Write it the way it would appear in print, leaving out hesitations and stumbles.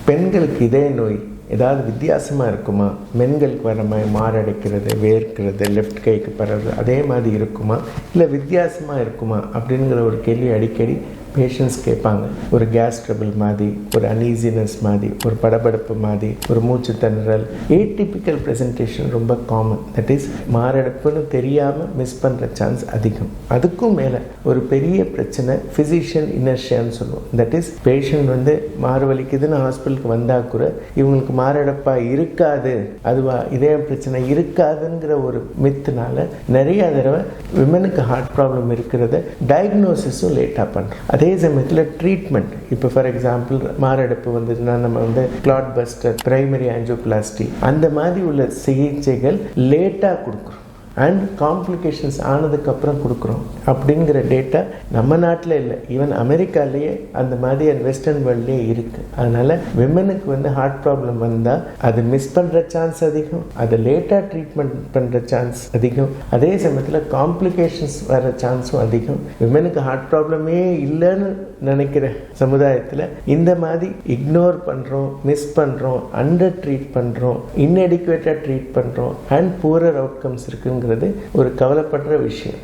பெண்களுக்கு இதய நோய் ஏதாவது வித்தியாசமாக இருக்குமா? பெண்களுக்கு வர மாதிரி மாரடைக்கிறது, வேர்க்கிறது, லெஃப்ட் கைக்கு பரவுறது அதே மாதிரி இருக்குமா, இல்லை வித்தியாசமாக இருக்குமா அப்படிங்கிற ஒரு கேள்வி அடிக்கடி பேஷண்ட்ஸ் கேட்பாங்க. ஒரு கேஸ் ட்ரபிள் மாதிரி, ஒரு அன்ஈசினஸ் மாதிரி, ஒரு படபடப்பு மாதிரி, ஒரு மூச்சு திணறல். ஏடிபிக்கல் ப்ரெசன்டேஷன் ரொம்ப காமன். தட் இஸ் மாரடைப்புன்னு தெரியாமல் மிஸ் பண்ணுற சான்ஸ் அதிகம். அதுக்கும் மேலே ஒரு பெரிய பிரச்சனை ஃபிசிஷியன் இனர்ஷியான்னு சொல்லுவோம். தட் இஸ் பேஷண்ட் மாறு வலிக்குதுன்னு ஹாஸ்பிட்டலுக்கு வந்தால் கூட இவங்களுக்கு மாரடைப்பாக இருக்காது, அதுவா இதய பிரச்சனை இருக்காதுங்கிற ஒரு மித்துனால நிறைய தடவை விமனுக்கு ஹார்ட் ப்ராப்ளம் இருக்கிறத டயக்னோசிஸும் லேட்டாக பண்ணுறோம். அதே சமயத்தில் ட்ரீட்மெண்ட், இப்போ ஃபார் எக்ஸாம்பிள் மாரடைப்பு வந்ததுன்னா நம்ம கிளாட் பஸ்டர், பிரைமரி ஆஞ்சியோபிளாஸ்டி அந்த மாதிரி உள்ள சிகிச்சைகள் லேட்டாக கொடுக்குறோம் அண்ட் காம்ப்ளிகேஷன்ஸ் ஆனதுக்கப்புறம் கொடுக்குறோம் அப்படிங்கிற டேட்டா நம்ம நாட்டில் இல்லை, ஈவன் அமெரிக்காலேயே அந்த மாதிரி வெஸ்டர்ன் வேர்ல்ட்லேயே இருக்குது. அதனால் விமனுக்கு ஹார்ட் ப்ராப்ளம் வந்தால் அது மிஸ் பண்ணுற சான்ஸ் அதிகம், அதை லேட்டாக ட்ரீட்மெண்ட் பண்ணுற சான்ஸ் அதிகம். அதே சமயத்தில் காம்ப்ளிகேஷன்ஸ் வர சான்ஸும் அதிகம். விமனுக்கு ஹார்ட் ப்ராப்ளமே இல்லைன்னு நினைக்கிற சமுதாயத்தில் இந்த மாதிரி இக்னோர் பண்ணுறோம், மிஸ் பண்ணுறோம், அண்டர் ட்ரீட் பண்ணுறோம், இன்எடிக்குவேட்டாக ட்ரீட் பண்ணுறோம் அண்ட் பூரர் அவுட்கம்ஸ் இருக்குங்கிறது ஒரு கவலைப்படுற விஷயம்.